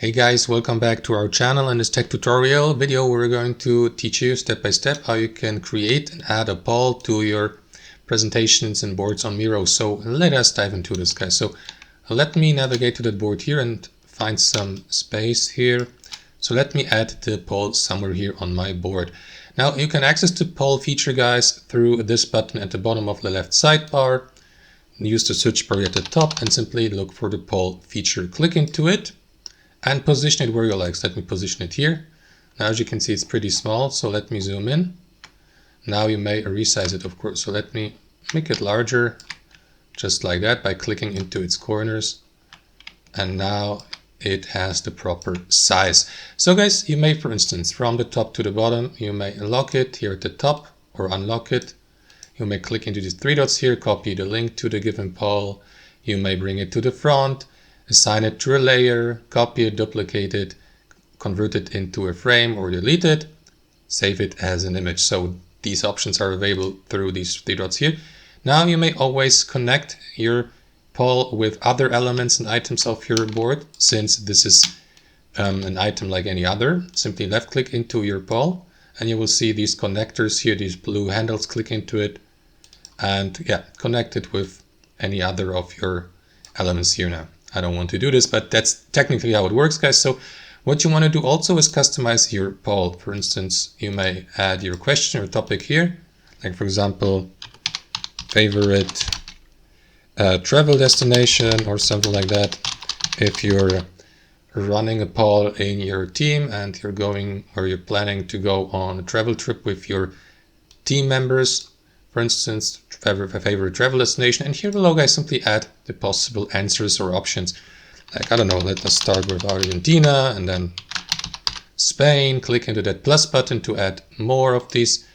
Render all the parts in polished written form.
Hey guys, welcome back to our channel. In this tech tutorial video we're going to teach you step by step how you can create and add a poll to your presentations and boards on Miro. So let us dive into this, guys. So let me navigate to the board here and find some space here. So let me add the poll somewhere here on my board. Now you can access the poll feature, guys, through this button at the bottom of the left sidebar. Use the search bar at the top and simply look for the poll feature. Click into it and position it where you like. So let me position it here. Now as you can see it's pretty small, so let me zoom in. Now you may resize it, of course, so let me make it larger, just like that, by clicking into its corners. And now it has the proper size. So guys, you may, for instance, from the top to the bottom, you may lock it here at the top or unlock it. You may click into these three dots here, copy the link to the given poll. You may bring it to the front, assign it to a layer, copy it, duplicate it, convert it into a frame or delete it, save it as an image. So these options are available through these three dots here. Now you may always connect your poll with other elements and items of your board. Since this is an item like any other, simply left click into your poll and you will see these connectors here, these blue handles. Click into it and connect it with any other of your elements here. Now I don't want to do this, but that's technically how it works, guys. So what you want to do also is customize your poll. For instance, you may add your question or topic here, like for example, favorite travel destination or something like that. If you're running a poll in your team and you're going or you're planning to go on a travel trip with your team members, for instance, favorite travel destination, and here below, guys, simply add the possible answers or options. Like, I don't know, let us start with Argentina and then Spain. Click into that plus button to add more of these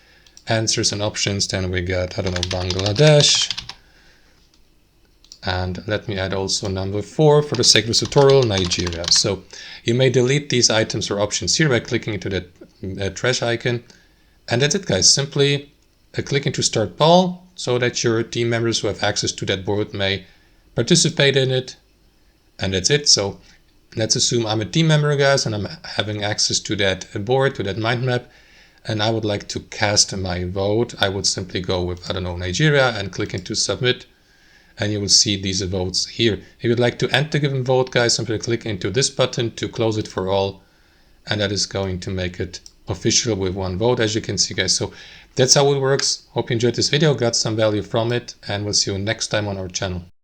answers and options. Then we got, I don't know, Bangladesh. And let me add also number 4 for the sake of this tutorial, Nigeria. So you may delete these items or options here by clicking into that trash icon. And that's it, guys. Simply click into start poll so that your team members who have access to that board may participate in it. And that's it. So let's assume I'm a team member, guys, and I'm having access to that board, to that mind map, and I would like to cast my vote. I would simply go with, I don't know, Nigeria, and click into submit. And you will see these votes here. If you'd like to end the given vote, guys, simply click into this button to close it for all. And that is going to make it official with one vote, as you can see, guys. So that's how it works. Hope you enjoyed this video, got some value from it, and we'll see you next time on our channel.